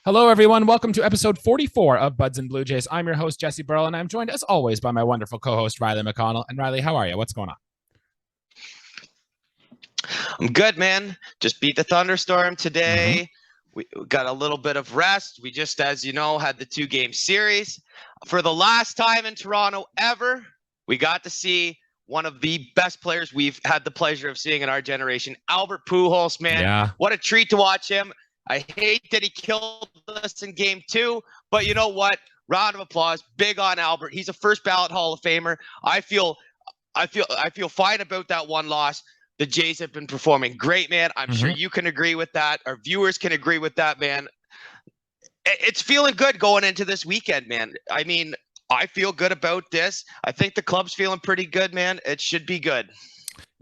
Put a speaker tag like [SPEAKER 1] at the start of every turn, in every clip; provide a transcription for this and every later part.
[SPEAKER 1] Hello, everyone. Welcome to episode 44 of Buds and Blue Jays. I'm your host, Jesse Burrell, and I'm joined, as always, by my wonderful co-host, Riley McConnell. And Riley, how are you? What's going on?
[SPEAKER 2] I'm good, man. Just beat the thunderstorm
[SPEAKER 1] Mm-hmm.
[SPEAKER 2] today. We got a little bit of rest. We just, as you know, had the 2-game series. For the last time in Toronto ever, we got to see one of the best players we've had the pleasure of seeing in our generation, Albert Pujols, man.
[SPEAKER 1] Yeah.
[SPEAKER 2] What a treat to watch him. I hate that he killed us in game 2, but you know what? Round of applause. Big on Albert. He's a first ballot Hall of Famer. I feel fine about that one loss. The Jays have been performing great, man. I'm sure you can agree with that. Our viewers can agree with that, man. It's feeling good going into this weekend, man. I mean, I feel good about this. I think the club's feeling pretty good, man. It should be good.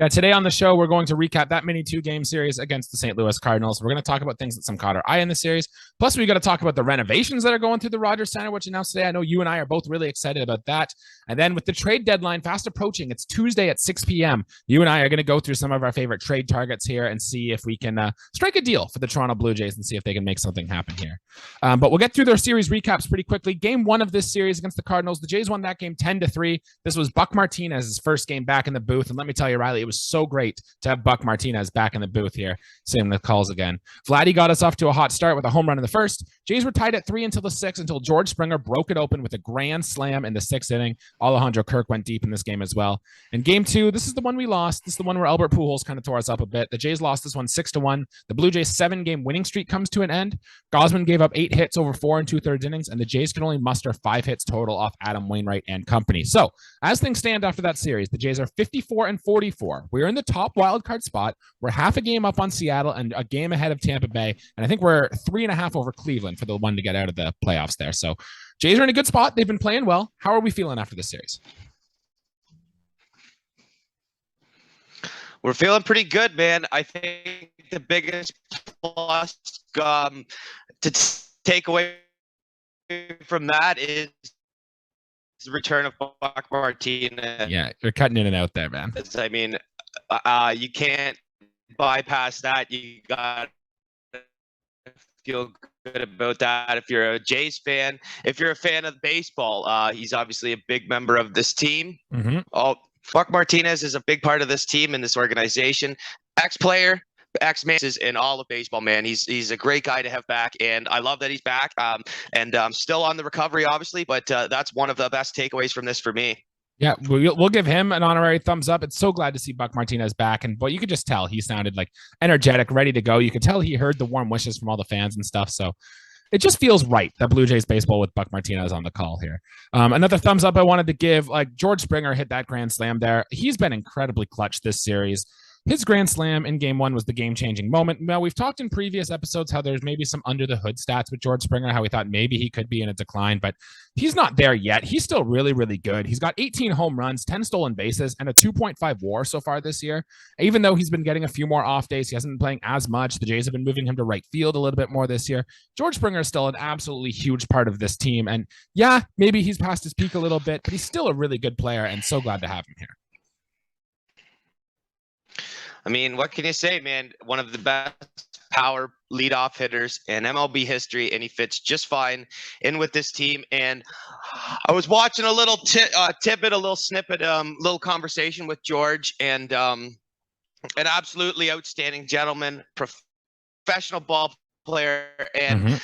[SPEAKER 1] Yeah, today on the show, we're going to recap that mini 2-game series against the St. Louis Cardinals. We're going to talk about things that some caught our eye in the series. Plus, we got to talk about the renovations that are going through the Rogers Center, which announced today. I know you and I are both really excited about that. And then with the trade deadline fast approaching, it's Tuesday at 6 p.m. You and I are going to go through some of our favorite trade targets here and see if we can strike a deal for the Toronto Blue Jays and see if they can make something happen here. But we'll get through their series recaps pretty quickly. Game 1 of this series against the Cardinals, the Jays won that game 10-3. This was Buck Martinez's first game back in the booth. And let me tell you, Riley, it was so great to have Buck Martinez back in the booth here, seeing the calls again. Vladdy got us off to a hot start with a home run in the first. Jays were tied at 3 until the 6th until George Springer broke it open with a grand slam in the 6th inning. Alejandro Kirk went deep in this game as well. In game 2, this is the one we lost. This is the one where Albert Pujols kind of tore us up a bit. The Jays lost this one 6-1. The Blue Jays' 7-game winning streak comes to an end. Gosman gave up 8 hits over 4 2/3 innings, and the Jays could only muster 5 hits total off Adam Wainwright and company. So, as things stand after that series, the Jays are 54-44. We're in the top wild card spot. We're half a game up on Seattle and a game ahead of Tampa Bay. And I think we're 3.5 over Cleveland for the one to get out of the playoffs there. So Jays are in a good spot. They've been playing well. How are we feeling after this series?
[SPEAKER 2] We're feeling pretty good, man. I think the biggest plus to take away from that is the return of Buck Martinez.
[SPEAKER 1] Yeah, you're cutting in and out there, man.
[SPEAKER 2] I mean, you can't bypass that. You got to feel good about that. If you're a Jays fan, if you're a fan of baseball, he's obviously a big member of this team. Buck Martinez is a big part of this team and this organization. Ex-player, ex-man in all of baseball, man. He's a great guy to have back, and I love that he's back. And still on the recovery, obviously, but that's one of the best takeaways from this for me.
[SPEAKER 1] Yeah, we'll give him an honorary thumbs up. It's so glad to see Buck Martinez back. And boy, you could just tell he sounded like energetic, ready to go. You could tell he heard the warm wishes from all the fans and stuff. So it just feels right that Blue Jays baseball with Buck Martinez on the call here. Another thumbs up I wanted to give, like George Springer hit that grand slam there. He's been incredibly clutch this series. His grand slam in game 1 was the game-changing moment. Now, we've talked in previous episodes how there's maybe some under-the-hood stats with George Springer, how we thought maybe he could be in a decline, but he's not there yet. He's still really, really good. He's got 18 home runs, 10 stolen bases, and a 2.5 WAR so far this year. Even though he's been getting a few more off days, he hasn't been playing as much. The Jays have been moving him to right field a little bit more this year. George Springer is still an absolutely huge part of this team, and yeah, maybe he's past his peak a little bit, but he's still a really good player, and so glad to have him here.
[SPEAKER 2] I mean, what can you say, man? One of the best power leadoff hitters in MLB history, and he fits just fine in with this team. And I was watching a little tidbit, a little snippet, little conversation with George, and an absolutely outstanding gentleman, professional ball player, and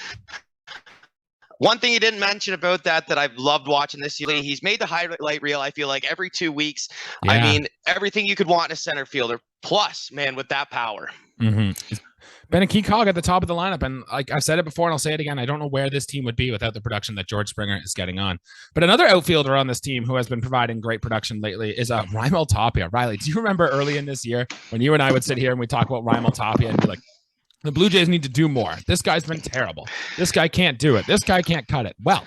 [SPEAKER 2] one thing he didn't mention about that I've loved watching this year, he's made the highlight reel, I feel like, every 2 weeks. Yeah. I mean, everything you could want in a center fielder. Plus, man, with that power.
[SPEAKER 1] Been a key cog at the top of the lineup. And like I've said it before, and I'll say it again, I don't know where this team would be without the production that George Springer is getting on. But another outfielder on this team who has been providing great production lately is Raimel Tapia. Riley, do you remember early in this year when you and I would sit here and we talk about Raimel Tapia and be like, the Blue Jays need to do more. This guy's been terrible. This guy can't do it. This guy can't cut it. Well,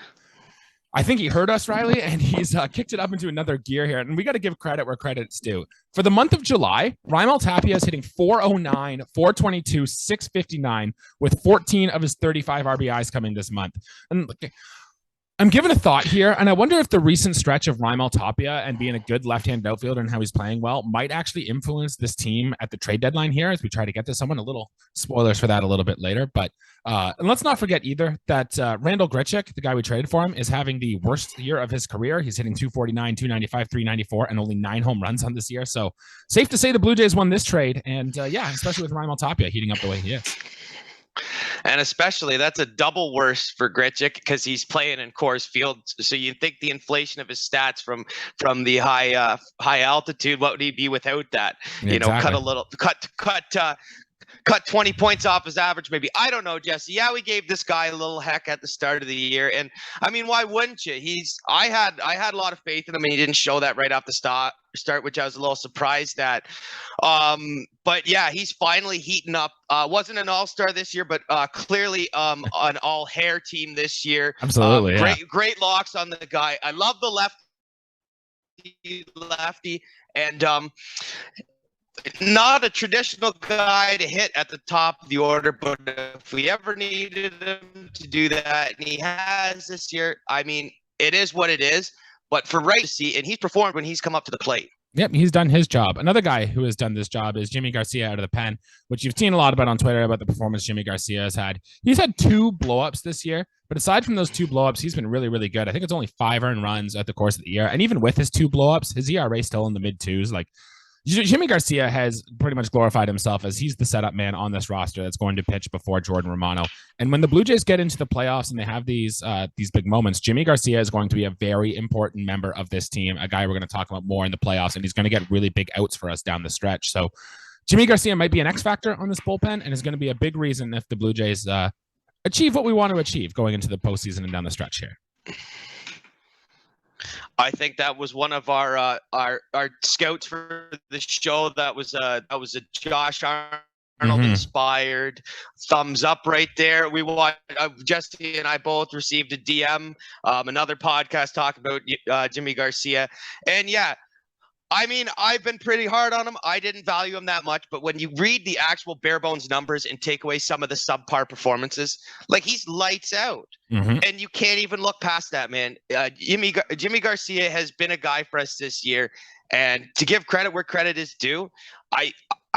[SPEAKER 1] I think he heard us, Riley, and he's kicked it up into another gear here. And we got to give credit where credit's due. For the month of July, Raimel Tapia is hitting 409, 422, 659 with 14 of his 35 RBIs coming this month. And I'm giving a thought here, and I wonder if the recent stretch of Raimel Tapia and being a good left-hand outfielder and how he's playing well might actually influence this team at the trade deadline here as we try to get to someone. A little spoilers for that a little bit later, but and let's not forget either that Randall Grichuk, the guy we traded for him, is having the worst year of his career. He's hitting 249, 295, 394, and only 9 home runs on this year. So safe to say the Blue Jays won this trade, and yeah, especially with Raimel Tapia heating up the way he is.
[SPEAKER 2] And especially that's a double worse for Grichuk because he's playing in Coors Field. So you think the inflation of his stats from the high altitude, what would he be without that?
[SPEAKER 1] Yeah,
[SPEAKER 2] you know,
[SPEAKER 1] exactly.
[SPEAKER 2] cut 20 points off his average, maybe. I don't know, Jesse. Yeah, we gave this guy a little heck at the start of the year, and I mean, why wouldn't you? I had a lot of faith in him, and he didn't show that right off the start, which I was a little surprised at. But yeah, he's finally heating up. Wasn't an all-star this year, but clearly an all-hair team this year.
[SPEAKER 1] Absolutely, yeah.
[SPEAKER 2] Great locks on the guy. I love the lefty, and not a traditional guy to hit at the top of the order, but if we ever needed him to do that, and he has this year, I mean, it is what it is. But for right to see, and he's performed when he's come up to the plate.
[SPEAKER 1] Yep, he's done his job. Another guy who has done this job is Jimmy Garcia out of the pen, which you've seen a lot about on Twitter about the performance Jimmy Garcia has had. He's had 2 blowups this year, but aside from those 2 blowups, he's been really, really good. I think it's only 5 earned runs at the course of the year. And even with his 2 blowups, his ERA still in the mid-2s. Like, Jimmy Garcia has pretty much glorified himself as he's the setup man on this roster that's going to pitch before Jordan Romano. And when the Blue Jays get into the playoffs and they have these big moments, Jimmy Garcia is going to be a very important member of this team, a guy we're going to talk about more in the playoffs, and he's going to get really big outs for us down the stretch. So Jimmy Garcia might be an X factor on this bullpen and is going to be a big reason if the Blue Jays achieve what we want to achieve going into the postseason and down the stretch here.
[SPEAKER 2] I think that was one of our scouts for the show. That was a Josh Arnold inspired thumbs up right there. We watched Jesse and I both received a DM, another podcast talking about Jimmy Garcia, and yeah. I mean, I've been pretty hard on him. I didn't value him that much, but when you read the actual bare bones numbers and take away some of the subpar performances, like he's lights out, and you can't even look past that, man. Jimmy Garcia has been a guy for us this year, and to give credit where credit is due, I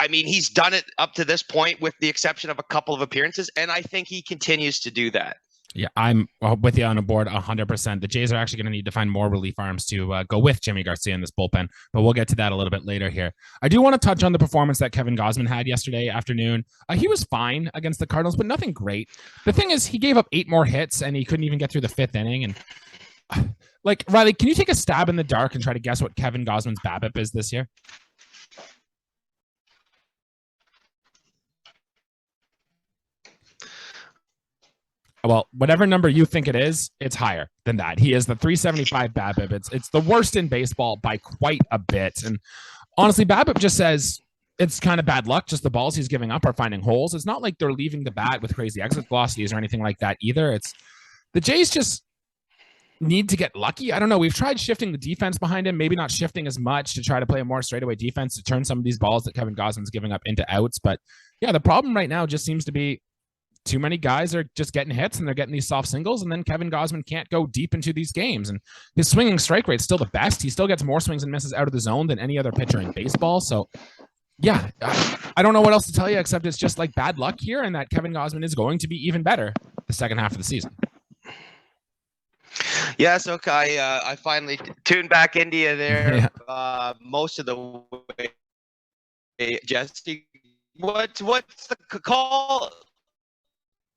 [SPEAKER 2] mean, he's done it up to this point with the exception of a couple of appearances, and I think he continues to do that.
[SPEAKER 1] Yeah, I'm with you on a board 100%. The Jays are actually going to need to find more relief arms to go with Jimmy Garcia in this bullpen, but we'll get to that a little bit later here. I do want to touch on the performance that Kevin Gausman had yesterday afternoon. He was fine against the Cardinals, but nothing great. The thing is, he gave up 8 more hits, and he couldn't even get through the 5th inning. And like, Riley, can you take a stab in the dark and try to guess what Kevin Gausman's BABIP is this year? Well, whatever number you think it is, it's higher than that. He is the 375 BABIP. It's the worst in baseball by quite a bit. And honestly, BABIP just says it's kind of bad luck. Just the balls he's giving up are finding holes. It's not like they're leaving the bat with crazy exit velocities or anything like that either. It's the Jays just need to get lucky. I don't know. We've tried shifting the defense behind him, maybe not shifting as much to try to play a more straightaway defense to turn some of these balls that Kevin Gausman's giving up into outs. But yeah, the problem right now just seems to be too many guys are just getting hits and they're getting these soft singles, and then Kevin Gausman can't go deep into these games. And his swinging strike rate's still the best. He still gets more swings and misses out of the zone than any other pitcher in baseball. So yeah, I don't know what else to tell you except it's just like bad luck here, and that Kevin Gausman is going to be even better the second half of the season.
[SPEAKER 2] Yes, okay. I finally tuned back into you there. Yeah. Most of the way, Jesse. What's the call?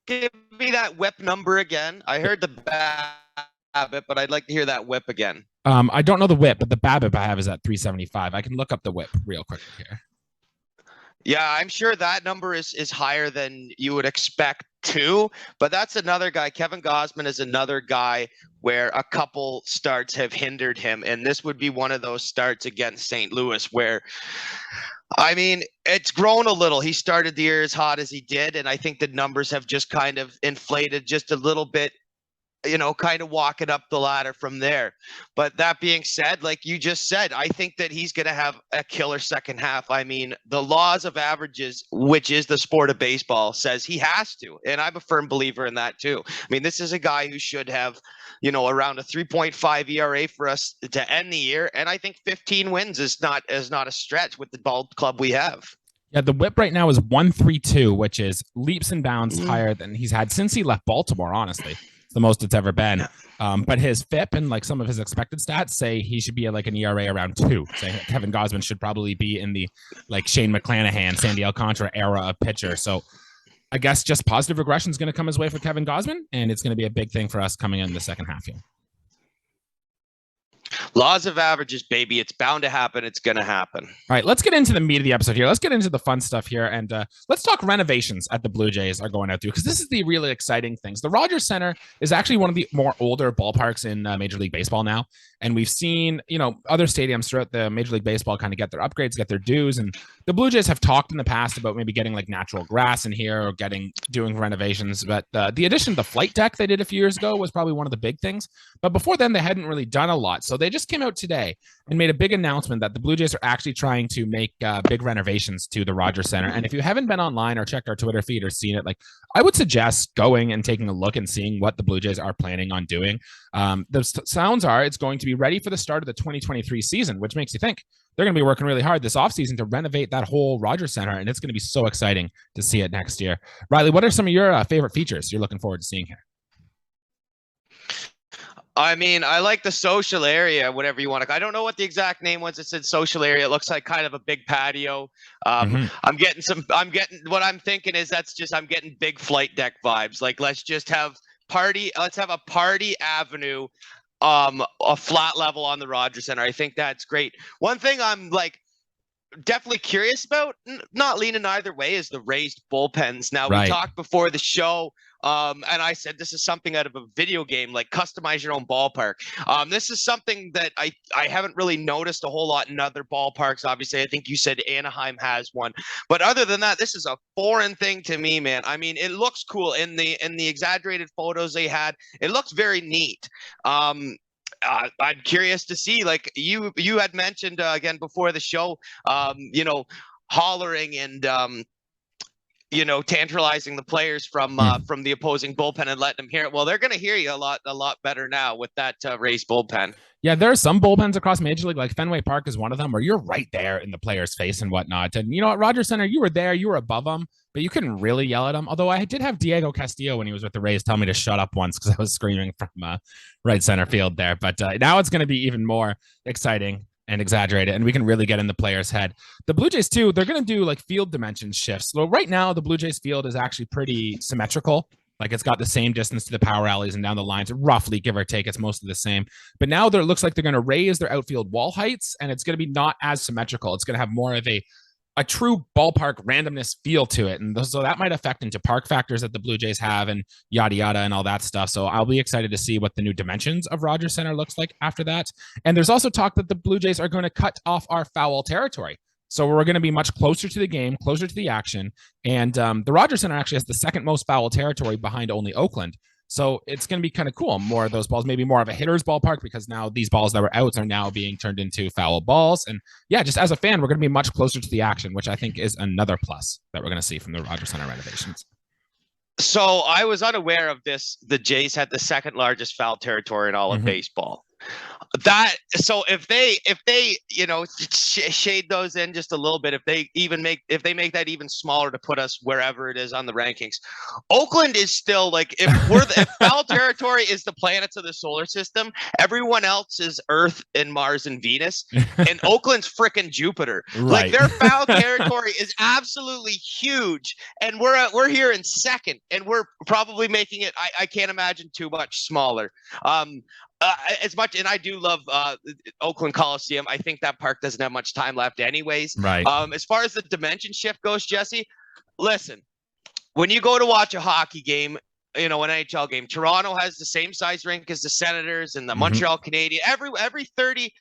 [SPEAKER 2] Give me that whip number again. I heard the BABIP, but I'd like to hear that whip again.
[SPEAKER 1] I don't know the whip, but the BABIP I have is at 375. I can look up the whip real quick here.
[SPEAKER 2] Yeah, I'm sure that number is higher than you would expect too, but that's another guy. Kevin Gausman is another guy where a couple starts have hindered him, and this would be one of those starts against St. Louis where, I mean, it's grown a little. He started the year as hot as he did, and I think the numbers have just kind of inflated just a little bit kind of walking up the ladder from there. But that being said, like you just said, I think that he's going to have a killer second half. I mean, the laws of averages, which is the sport of baseball, says he has to. And I'm a firm believer in that too. I mean, this is a guy who should have, around a 3.5 ERA for us to end the year. And I think 15 wins is not a stretch with the ball club we have.
[SPEAKER 1] Yeah, the whip right now is 132, which is leaps and bounds higher than he's had since he left Baltimore, honestly. It's the most it's ever been. But his FIP and like some of his expected stats say he should be at like an ERA around 2. Saying Kevin Gausman should probably be in the like Shane McClanahan, Sandy Alcantara era of pitcher. So I guess just positive regression is going to come his way for Kevin Gausman, and it's going to be a big thing for us coming in the second half here.
[SPEAKER 2] Laws of averages, baby. It's bound to happen. It's going to happen.
[SPEAKER 1] All right, let's get into the meat of the episode here. Let's get into the fun stuff here, and let's talk renovations at the Blue Jays are going out through, because this is the really exciting things. The Rogers Center is actually one of the more older ballparks in Major League Baseball now, and we've seen other stadiums throughout the Major League Baseball kind of get their upgrades, get their dues, and the Blue Jays have talked in the past about maybe getting like natural grass in here or doing renovations. But the addition of the flight deck they did a few years ago was probably one of the big things. But before then, they hadn't really done a lot. So they just came out today and made a big announcement that the Blue Jays are actually trying to make big renovations to the Rogers Center. And if you haven't been online or checked our Twitter feed or seen it, like I would suggest going and taking a look and seeing what the Blue Jays are planning on doing. The sounds are it's going to be ready for the start of the 2023 season, which makes you think they're going to be working really hard this offseason to renovate that whole Rogers Center, and it's going to be so exciting to see it next year. Riley, what are some of your favorite features you're looking forward to seeing here?
[SPEAKER 2] I mean, I like the social area, whatever you want to. I don't know what the exact name was. It said social area. It looks like kind of a big patio. I'm getting what I'm thinking is I'm getting big flight deck vibes. Like, let's have a party avenue, a flat level on the Rogers Center. I think that's great. One thing I'm like definitely curious about, not leaning either way, is the raised bullpens. Now, we talked before the show, and I said this is something out of a video game, like customize your own ballpark. This is something that I haven't really noticed a whole lot in other ballparks. Obviously, I think you said Anaheim has one, but other than that, this is a foreign thing to me, man. I mean, it looks cool in the exaggerated photos they had. It looks very neat. I'm curious to see, like you had mentioned again before the show, hollering and tantalizing the players from the opposing bullpen and letting them hear it. Well, they're going to hear you a lot better now with that raised bullpen. Yeah,
[SPEAKER 1] there are some bullpens across Major League, like Fenway Park is one of them, where you're right there in the player's face and whatnot. And at Rogers Center, you were there, you were above them, but you couldn't really yell at him. Although I did have Diego Castillo when he was with the Rays tell me to shut up once because I was screaming from right center field there. But now it's going to be even more exciting and exaggerated, and we can really get in the player's head. The Blue Jays too, they're going to do like field dimension shifts. So right now, the Blue Jays field is actually pretty symmetrical. Like it's got the same distance to the power alleys and down the lines, roughly, give or take. It's mostly the same. But now it looks like they're going to raise their outfield wall heights, and it's going to be not as symmetrical. It's going to have more of a true ballpark randomness feel to it. And so that might affect into park factors that the Blue Jays have and yada, yada, and all that stuff. So I'll be excited to see what the new dimensions of Rogers Center looks like after that. And there's also talk that the Blue Jays are going to cut off our foul territory. So we're going to be much closer to the game, closer to the action. And the Rogers Center actually has the second most foul territory behind only Oakland. So it's going to be kind of cool. More of those balls, maybe more of a hitter's ballpark, because now these balls that were outs are now being turned into foul balls. And yeah, just as a fan, we're going to be much closer to the action, which I think is another plus that we're going to see from the Rogers Center renovations.
[SPEAKER 2] So I was unaware of this. The Jays had the second largest foul territory in all of baseball. If they shade those in just a little bit, if they make that even smaller to put us wherever it is on the rankings, Oakland is still like, if foul territory is the planets of the solar system, everyone else is Earth and Mars and Venus, and Oakland's freaking Jupiter. Like their foul territory is absolutely huge, and we're here in second, and we're probably making it. I can't imagine too much smaller. As much, and I do love Oakland Coliseum. I think that park doesn't have much time left anyways.
[SPEAKER 1] Right.
[SPEAKER 2] As far as the dimension shift goes, Jesse, listen, when you go to watch a hockey game, an NHL game, Toronto has the same size rink as the Senators and the Montreal Canadiens.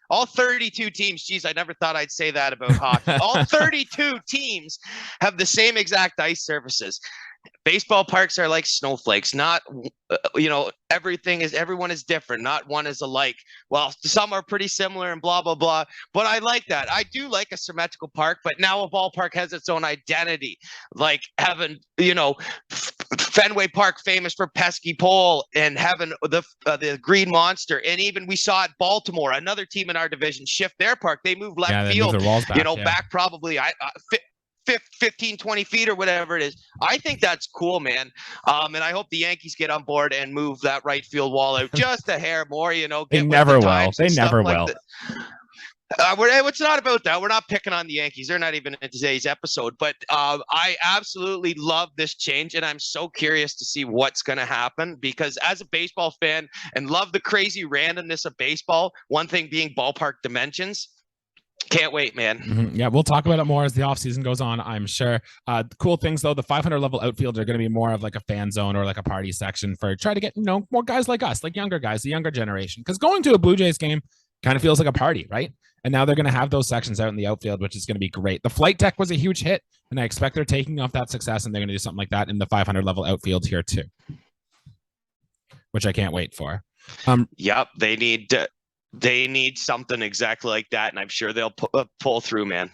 [SPEAKER 2] All 32 teams. Geez, I never thought I'd say that about hockey. All 32 teams have the same exact ice surfaces. Baseball parks are like snowflakes. Not, everyone is different. Not one is alike. Well, some are pretty similar and blah blah blah. But I like that. I do like a symmetrical park. But now a ballpark has its own identity. Like having, Fenway Park famous for pesky pole, and having the Green Monster, and even we saw at Baltimore, another team in our division shift their park. They moved left
[SPEAKER 1] they
[SPEAKER 2] field,
[SPEAKER 1] moved their walls back,
[SPEAKER 2] back probably 15, 20 feet or whatever it is. I think that's cool, man. And I hope the Yankees get on board and move that right field wall out just a hair more,
[SPEAKER 1] They never will. They never will.
[SPEAKER 2] It's not about that. We're not picking on the Yankees. They're not even in today's episode. But I absolutely love this change, and I'm so curious to see what's going to happen, because as a baseball fan and love the crazy randomness of baseball, one thing being ballpark dimensions, can't wait, man.
[SPEAKER 1] Mm-hmm. Yeah, we'll talk about it more as the offseason goes on, I'm sure. Cool things, though. The 500 level outfield are going to be more of like a fan zone or like a party section for try to get, more guys like us, like younger guys, the younger generation. Because going to a Blue Jays game kind of feels like a party, right? And now they're going to have those sections out in the outfield, which is going to be great. The flight deck was a huge hit, and I expect they're taking off that success, and they're going to do something like that in the 500 level outfield here too, which I can't wait for.
[SPEAKER 2] Yep, they need something exactly like that, and I'm sure they'll pull through, man.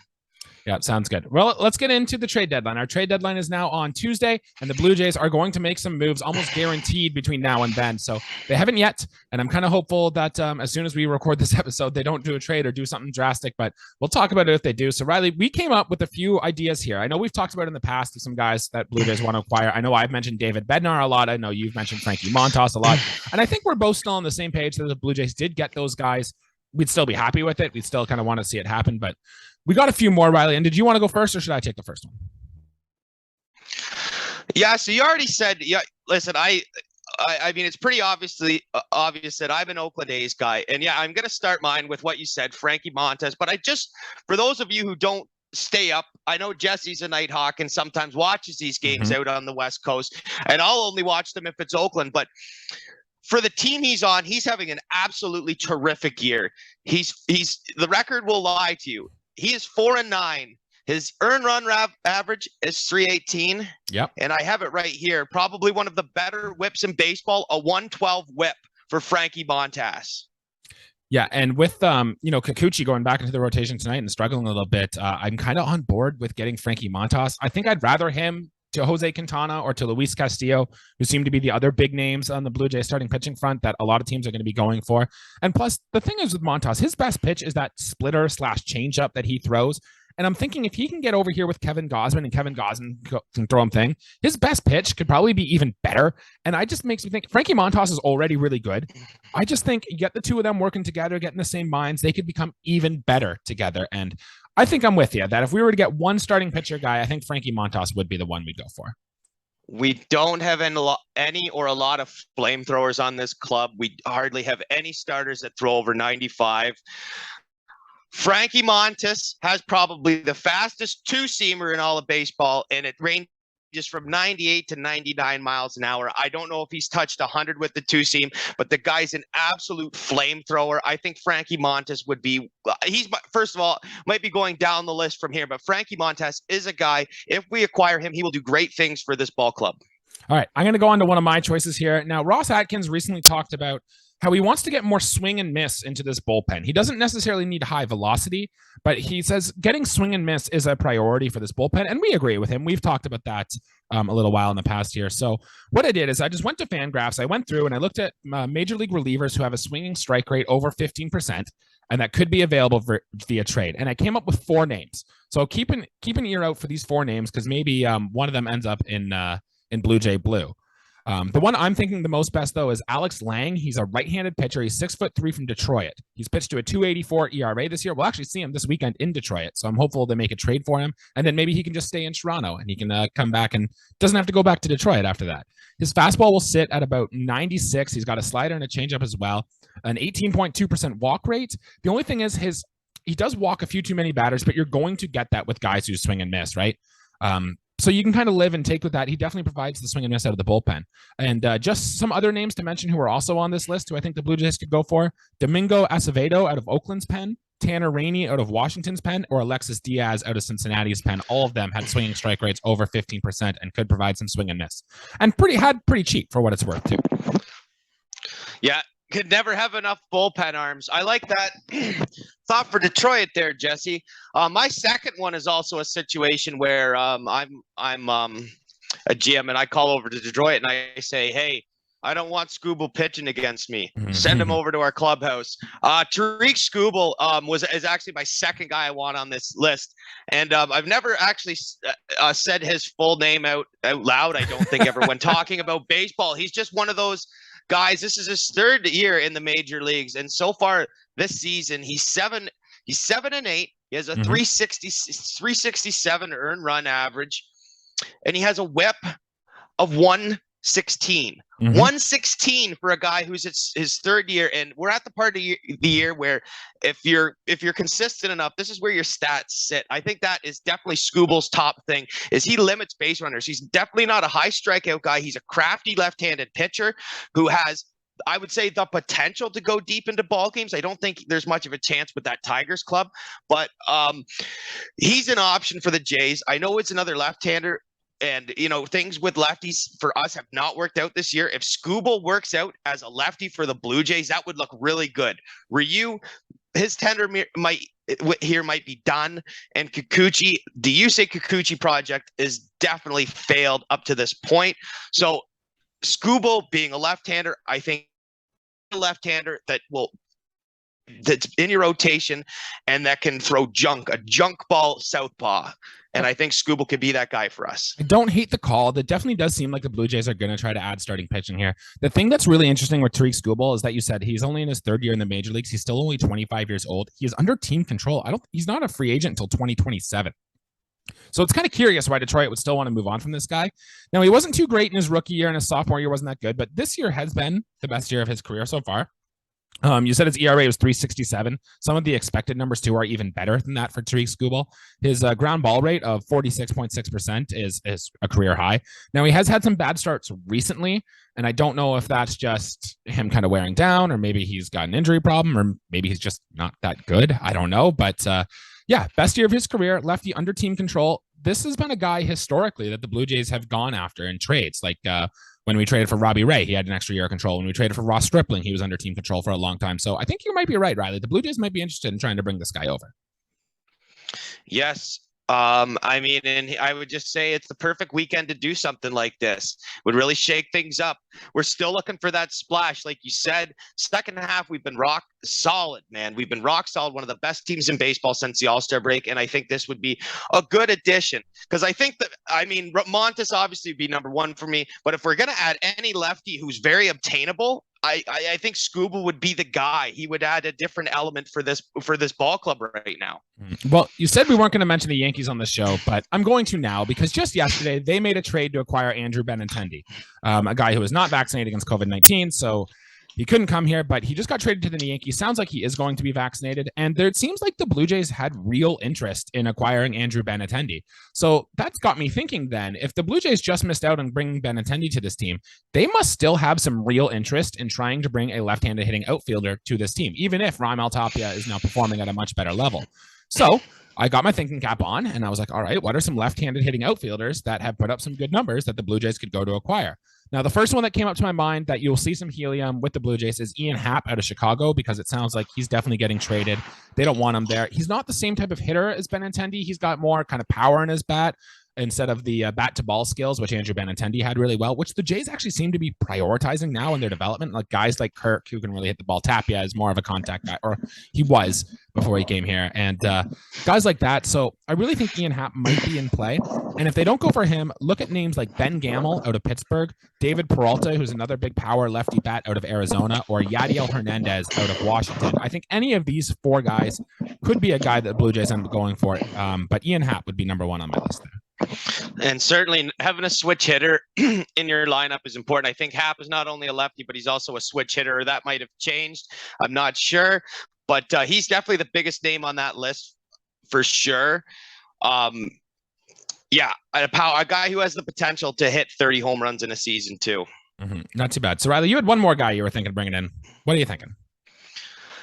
[SPEAKER 1] Yeah, sounds good. Well, let's get into the trade deadline. Our trade deadline is now on Tuesday, and the Blue Jays are going to make some moves almost guaranteed between now and then. So they haven't yet, and I'm kind of hopeful that as soon as we record this episode, they don't do a trade or do something drastic, but we'll talk about it if they do. So, Riley, we came up with a few ideas here. I know we've talked about in the past with some guys that Blue Jays want to acquire. I know I've mentioned David Bednar a lot. I know you've mentioned Frankie Montas a lot. And I think we're both still on the same page that the Blue Jays did get those guys. We'd still be happy with it. We'd still kind of want to see it happen, but we got a few more, Riley. And did you want to go first, or should I take the first one?
[SPEAKER 2] Yeah, so you already said, listen, I mean, it's pretty obvious that I'm an Oakland A's guy. And yeah, I'm going to start mine with what you said, Frankie Montas. But for those of you who don't stay up, I know Jesse's a Nighthawk and sometimes watches these games out on the West Coast, and I'll only watch them if it's Oakland. But for the team he's on, he's having an absolutely terrific year. The record will lie to you. He is 4-9. His earned run average is 318.
[SPEAKER 1] Yep.
[SPEAKER 2] And I have it right here. Probably one of the better whips in baseball, a 112 whip for Frankie Montas.
[SPEAKER 1] Yeah, and with Kikuchi going back into the rotation tonight and struggling a little bit, I'm kind of on board with getting Frankie Montas. I think I'd rather him to Jose Quintana or to Luis Castillo, who seem to be the other big names on the Blue Jays starting pitching front that a lot of teams are going to be going for. And plus, the thing is with Montas, his best pitch is that splitter / changeup that he throws. And I'm thinking if he can get over here with Kevin Gausman and Kevin Gausman can throw him thing, his best pitch could probably be even better. And I just makes me think Frankie Montas is already really good. I just think you get the two of them working together, getting the same minds, they could become even better together. And I think I'm with you that if we were to get one starting pitcher guy, I think Frankie Montas would be the one we'd go for.
[SPEAKER 2] We don't have any or a lot of flamethrowers on this club. We hardly have any starters that throw over 95. Frankie Montas has probably the fastest two-seamer in all of baseball, and it ranges from 98 to 99 miles an hour. I don't know if he's touched 100 with the two-seam, but the guy's an absolute flamethrower. I think Frankie Montas would be first of all, might be going down the list from here, but Frankie Montas is a guy, if we acquire him, he will do great things for this ball club.
[SPEAKER 1] All right, I'm going to go on to one of my choices here. Now, Ross Atkins recently talked about how he wants to get more swing and miss into this bullpen. He doesn't necessarily need high velocity, but he says getting swing and miss is a priority for this bullpen. And we agree with him. We've talked about that a little while in the past here. So what I did is I just went to Fangraphs. I went through and I looked at major league relievers who have a swinging strike rate over 15%, and that could be available via trade. And I came up with 4 names. So keep an ear out for these 4 names, because maybe one of them ends up in Blue Jay Blue. The one I'm thinking the most best, though, is Alex Lang. He's a right-handed pitcher. He's 6'3" from Detroit. He's pitched to a 2.84 ERA this year. We'll actually see him this weekend in Detroit, so I'm hopeful they make a trade for him, and then maybe he can just stay in Toronto and he can come back and doesn't have to go back to Detroit after that. His fastball will sit at about 96. He's got a slider and a changeup as well, an 18.2% walk rate. The only thing is he does walk a few too many batters, but you're going to get that with guys who swing and miss, right? So you can kind of live and take with that. He definitely provides the swing and miss out of the bullpen. And just some other names to mention who are also on this list who I think the Blue Jays could go for. Domingo Acevedo out of Oakland's pen. Tanner Rainey out of Washington's pen or Alexis Diaz out of Cincinnati's pen. All of them had swinging strike rates over 15% and could provide some swing and miss, and pretty cheap for what it's worth too.
[SPEAKER 2] Yeah, could never have enough bullpen arms. I like that thought for Detroit there, Jesse. My second one is also a situation where I'm a GM and I call over to Detroit and I say, hey, I don't want Skubal pitching against me. Send him over to our clubhouse. Tariq Skubal is actually my second guy I want on this list. And I've never actually said his full name out loud, I don't think, ever when talking about baseball. He's just one of those guys. This is his third year in the major leagues. And so far this season, he's 7-8. He has a 367 earned run average. And he has a whip of 116. 116 for a guy who's his third year, and we're at the part of the year where if you're consistent enough, this is where your stats sit. I think that is definitely Skubal's top thing, is he limits base runners. He's definitely not a high strikeout guy. He's a crafty left-handed pitcher who has, I would say, the potential to go deep into ball games. I don't think there's much of a chance with that Tigers club, but he's an option for the Jays. I know it's another left-hander. And, things with lefties for us have not worked out this year. If Skubal works out as a lefty for the Blue Jays, that would look really good. Ryu, his tender might be done. And Kikuchi, the Yusei Kikuchi project is definitely failed up to this point. So Skubal being a left-hander, I think a left-hander that's in your rotation and that can throw a junk ball southpaw. And I think Skubal could be that guy for us.
[SPEAKER 1] I don't hate the call. That definitely does seem like the Blue Jays are going to try to add starting pitching here. The thing that's really interesting with Tariq Skubal is that you said he's only in his third year in the major leagues. He's still only 25 years old. He is under team control. He's not a free agent until 2027. So it's kind of curious why Detroit would still want to move on from this guy. Now, he wasn't too great in his rookie year, and his sophomore year wasn't that good, but this year has been the best year of his career so far. You said his ERA was 3.67. Some of the expected numbers too are even better than that for Tariq Skubal. His ground ball rate of 46.6% is a career high. Now, he has had some bad starts recently, and I don't know if that's just him kind of wearing down, or maybe he's got an injury problem, or maybe he's just not that good. I don't know, but yeah, best year of his career, lefty under team control. This has been a guy historically that the Blue Jays have gone after in trades, like when we traded for Robbie Ray, he had an extra year of control. When we traded for Ross Stripling, he was under team control for a long time. So I think you might be right, Riley. The Blue Jays might be interested in trying to bring this guy over.
[SPEAKER 2] Yes. And I would just say it's the perfect weekend to do something like this. Would really shake things up. We're still looking for that splash. Like you said, second half, we've been rock solid, man. We've been rock solid, one of the best teams in baseball since the All-Star break. And I think this would be a good addition, because I think Montes obviously would be number one for me. But if we're going to add any lefty who's very obtainable, I think Skubal would be the guy. He would add a different element for this ball club right now.
[SPEAKER 1] Well, you said we weren't going to mention the Yankees on the show, but I'm going to now, because just yesterday they made a trade to acquire Andrew Benintendi, a guy who was not vaccinated against COVID-19. So he couldn't come here, but he just got traded to the Yankees. Sounds like he is going to be vaccinated. And it seems like the Blue Jays had real interest in acquiring Andrew Benintendi. So that's got me thinking then, if the Blue Jays just missed out on bringing Benintendi to this team, they must still have some real interest in trying to bring a left-handed hitting outfielder to this team, even if Raimel Tapia is now performing at a much better level. So I got my thinking cap on and I was like, all right, what are some left-handed hitting outfielders that have put up some good numbers that the Blue Jays could go to acquire? Now, the first one that came up to my mind that you'll see some helium with the Blue Jays is Ian Happ out of Chicago, because it sounds like he's definitely getting traded. They don't want him there. He's not the same type of hitter as Benintendi. He's got more kind of power in his bat instead of the bat-to-ball skills, which Andrew Benintendi had really well, which the Jays actually seem to be prioritizing now in their development. Like guys like Kirk, who can really hit the ball. Tapia is more of a contact guy, or he was before he came here, and guys like that. So I really think Ian Happ might be in play. And if they don't go for him, look at names like Ben Gamel out of Pittsburgh, David Peralta, who's another big power lefty bat out of Arizona, or Yadiel Hernandez out of Washington. I think any of these four guys could be a guy that the Blue Jays end up going for. But Ian Happ would be number one on my list there.
[SPEAKER 2] And certainly having a switch hitter in your lineup is important. I think Happ is not only a lefty, but he's also a switch hitter. That might have changed. I'm not sure. But he's definitely the biggest name on that list for sure. Yeah, a guy who has the potential to hit 30 home runs in a season too.
[SPEAKER 1] Not too bad. So Riley, you had one more guy you were thinking of bringing in. What are you thinking?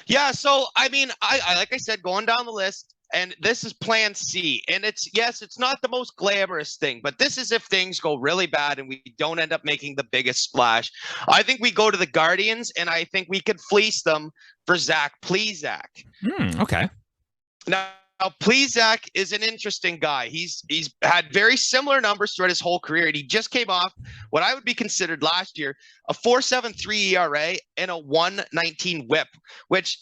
[SPEAKER 2] Yeah, so I mean, I like I said, going down the list, and this is Plan C, and it's yes, it's not the most glamorous thing, but this is if things go really bad and we don't end up making the biggest splash. I think we go to the Guardians, and I think we could fleece them for Zach Plesac.
[SPEAKER 1] Okay.
[SPEAKER 2] Now, Plesac is an interesting guy. He's had very similar numbers throughout his whole career, and he just came off what I would be considered last year a 4.73 ERA and a 1.19 WHIP, which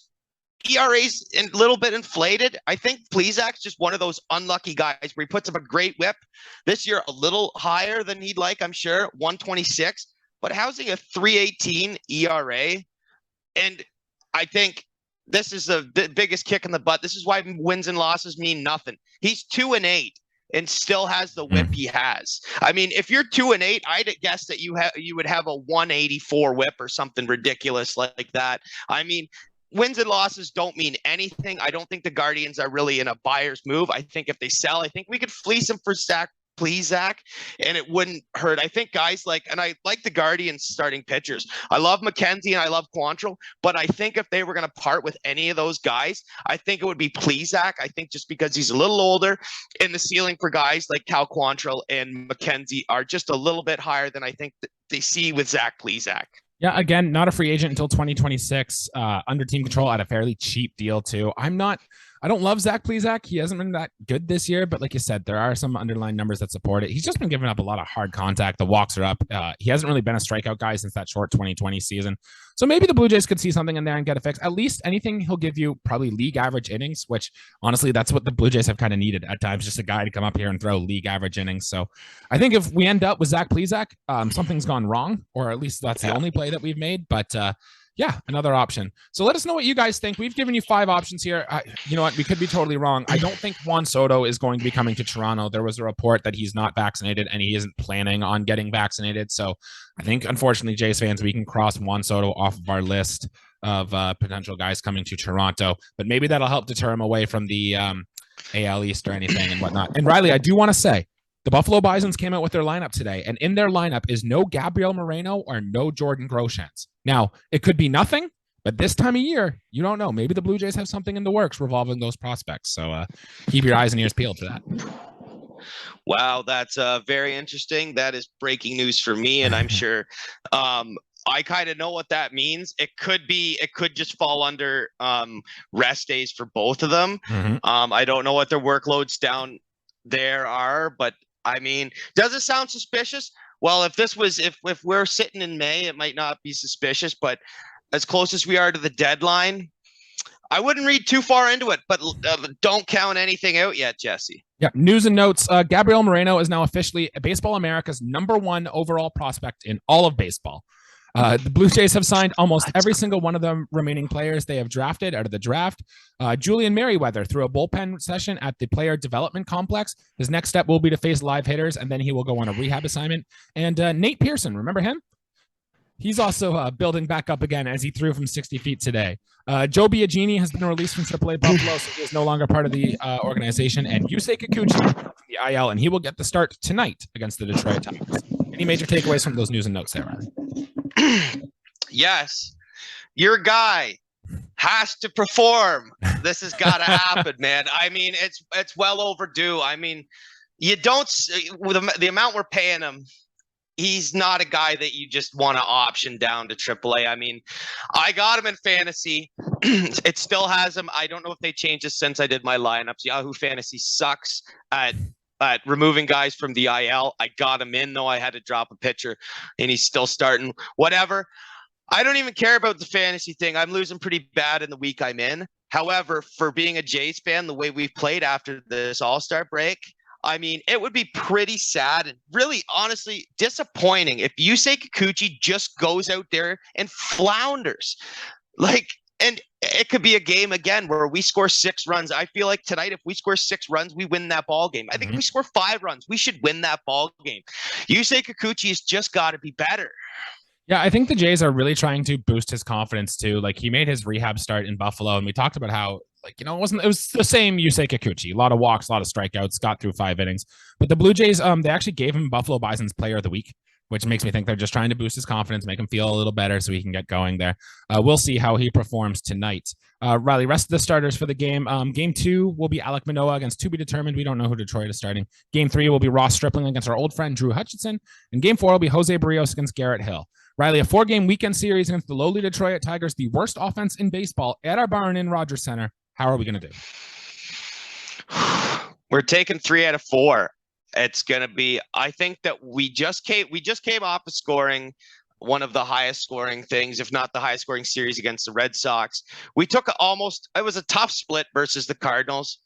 [SPEAKER 2] ERA's a little bit inflated. I think Plesac's just one of those unlucky guys where he puts up a great WHIP. This year, a little higher than he'd like, I'm sure, 126, but housing a 3.18 ERA, and I think this is the biggest kick in the butt. This is why wins and losses mean nothing. He's 2-8 and still has the WHIP he has. I mean, if you're 2-8, I'd guess that you would have a 184 WHIP or something ridiculous like that. I mean, wins and losses don't mean anything. I don't think the Guardians are really in a buyer's move. I think if they sell, I think we could fleece them for Zach Plesac, and it wouldn't hurt. I think guys like, and I like the Guardians starting pitchers. I love McKenzie and I love Quantrill, but I think if they were going to part with any of those guys, I think it would be Plesac. I think just because he's a little older, and the ceiling for guys like Cal Quantrill and McKenzie are just a little bit higher than I think they see with Zach Plesac.
[SPEAKER 1] Yeah, again, not a free agent until 2026, under team control at a fairly cheap deal too. I don't love Zach Plesac. He hasn't been that good this year, but like you said, there are some underlying numbers that support it. He's just been giving up a lot of hard contact. The walks are up. He hasn't really been a strikeout guy since that short 2020 season. So maybe the Blue Jays could see something in there and get a fix. At least anything he'll give you probably league average innings, which honestly, that's what the Blue Jays have kind of needed at times, just a guy to come up here and throw league average innings. So I think if we end up with Zach Plesac, something's gone wrong, or at least that's the only play that we've made. But yeah, another option. So let us know what you guys think. We've given you 5 options here. You know what? We could be totally wrong. I don't think Juan Soto is going to be coming to Toronto. There was a report that he's not vaccinated and he isn't planning on getting vaccinated. So I think, unfortunately, Jays fans, we can cross Juan Soto off of our list of potential guys coming to Toronto. But maybe that'll help deter him away from the AL East or anything and whatnot. And Riley, I do want to say, the Buffalo Bisons came out with their lineup today, and in their lineup is no Gabriel Moreno or no Jordan Groshans. Now, it could be nothing, but this time of year, you don't know. Maybe the Blue Jays have something in the works revolving those prospects. So keep your eyes and ears peeled for that.
[SPEAKER 2] Wow, that's very interesting. That is breaking news for me, and I'm sure I kind of know what that means. It could just fall under rest days for both of them. I don't know what their workloads down there are, but I mean, does it sound suspicious? Well, if we're sitting in May, it might not be suspicious, but as close as we are to the deadline, I wouldn't read too far into it, but don't count anything out yet, Jesse.
[SPEAKER 1] Yeah, news and notes. Gabriel Moreno is now officially Baseball America's #1 overall prospect in all of baseball. The Blue Jays have signed almost every single one of the remaining players they have drafted out of the draft. Julian Merriweather through a bullpen session at the Player Development Complex. His next step will be to face live hitters, and then he will go on a rehab assignment. And Nate Pearson, remember him? He's also building back up again as he threw from 60 feet today. Joe Biagini has been released from AAA Buffalo, so he is no longer part of the organization. And Yusei Kikuchi from the IL, and he will get the start tonight against the Detroit Tigers. Any major takeaways from those news and notes there, Riley?
[SPEAKER 2] Yes, your guy has to perform. This has got to happen, man. I mean, it's well overdue. I mean, you don't with the amount we're paying him. He's not a guy that you just want to option down to AAA. I mean, I got him in fantasy. It still has him. I don't know if they changed this since I did my lineups. Yahoo Fantasy sucks at removing guys from the IL. I got him in, though I had to drop a pitcher, and he's still starting. Whatever. I don't even care about the fantasy thing. I'm losing pretty bad in the week I'm in. However, for being a Jays fan, the way we've played after this All-Star break, I mean, it would be pretty sad and really, honestly, disappointing if Yusei Kikuchi just goes out there and flounders. And it could be a game again where we score 6 runs. I feel like tonight, if we score 6 runs, we win that ball game. I think if we score 5 runs, we should win that ball game. Yusei Kikuchi has just got to be better.
[SPEAKER 1] Yeah, I think the Jays are really trying to boost his confidence too. Like, he made his rehab start in Buffalo, and we talked about how, it was the same Yusei Kikuchi. A lot of walks, a lot of strikeouts, got through 5 innings. But the Blue Jays, they actually gave him Buffalo Bison's Player of the Week which makes me think they're just trying to boost his confidence, make him feel a little better so he can get going there. We'll see how he performs tonight. Riley, rest of the starters for the game. Game 2 will be Alek Manoah against to be determined. We don't know who Detroit is starting. Game 3 will be Ross Stripling against our old friend Drew Hutchinson. And Game 4 will be Jose Barrios against Garrett Hill. Riley, a 4-game weekend series against the lowly Detroit Tigers, the worst offense in baseball at our barn in Rogers Center. How are we going to do?
[SPEAKER 2] We're taking 3 out of 4. It's going to be, I think that we just came off of scoring one of the highest scoring things, if not the highest scoring series against the Red Sox. We took it was a tough split versus the Cardinals.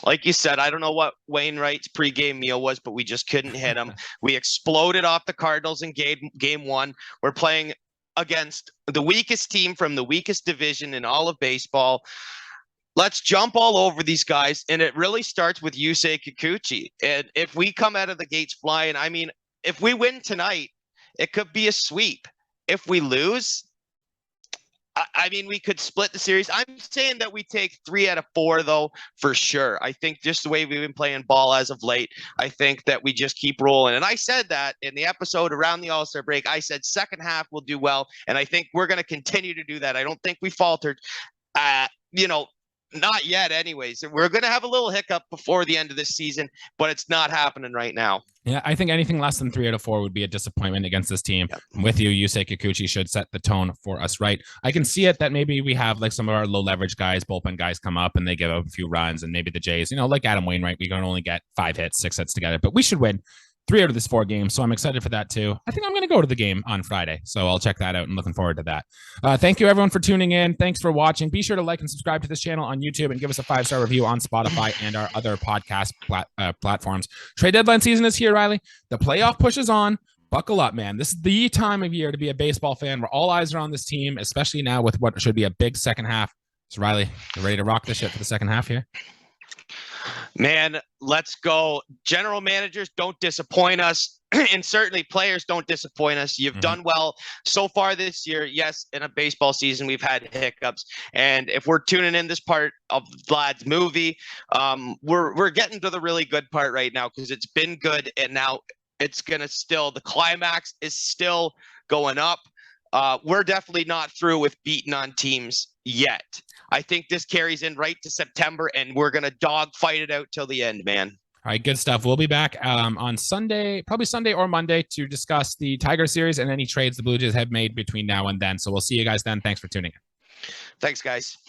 [SPEAKER 2] Like you said, I don't know what Wainwright's pregame meal was, but we just couldn't hit him. We exploded off the Cardinals in game 1. We're playing against the weakest team from the weakest division in all of baseball. Let's jump all over these guys, and it really starts with Yusei Kikuchi. And if we come out of the gates flying, I mean, if we win tonight, it could be a sweep. If we lose, I mean, we could split the series. I'm saying that we take 3 out of 4, though, for sure. I think just the way we've been playing ball as of late, I think that we just keep rolling. And I said that in the episode around the All-Star break. I said second half will do well, and I think we're going to continue to do that. I don't think we faltered. Not yet anyways. We're going to have a little hiccup before the end of this season, but it's not happening right now.
[SPEAKER 1] Yeah, I think anything less than 3 out of 4 would be a disappointment against this team. Yep. With you, Yusei Kikuchi should set the tone for us, right? I can see it that maybe we have like some of our low leverage guys, bullpen guys come up and they give up a few runs, and maybe the Jays, like Adam Wainwright, we can only get 5 hits, 6 hits together, but we should win 3 out of this 4 games. So I'm excited for that too. I think I'm going to go to the game on Friday. So I'll check that out and looking forward to that. Thank you everyone for tuning in. Thanks for watching. Be sure to like and subscribe to this channel on YouTube and give us a 5-star review on Spotify and our other podcast platforms. Trade deadline season is here, Riley. The playoff push is on. Buckle up, man. This is the time of year to be a baseball fan where all eyes are on this team, especially now with what should be a big second half. So Riley, you ready to rock this shit for the second half here?
[SPEAKER 2] Man, let's go. General managers, don't disappoint us. And certainly players, don't disappoint us. You've done well so far this year. Yes, in a baseball season, we've had hiccups. And if we're tuning in this part of Vlad's movie, we're getting to the really good part right now because it's been good. And now it's going to the climax is still going up. We're definitely not through with beating on teams yet. I think this carries in right to September, and we're going to dog fight it out till the end, man.
[SPEAKER 1] All right, good stuff. We'll be back on Sunday, probably Sunday or Monday, to discuss the Tiger series and any trades the Blue Jays have made between now and then. So we'll see you guys then. Thanks for tuning in.
[SPEAKER 2] Thanks, guys.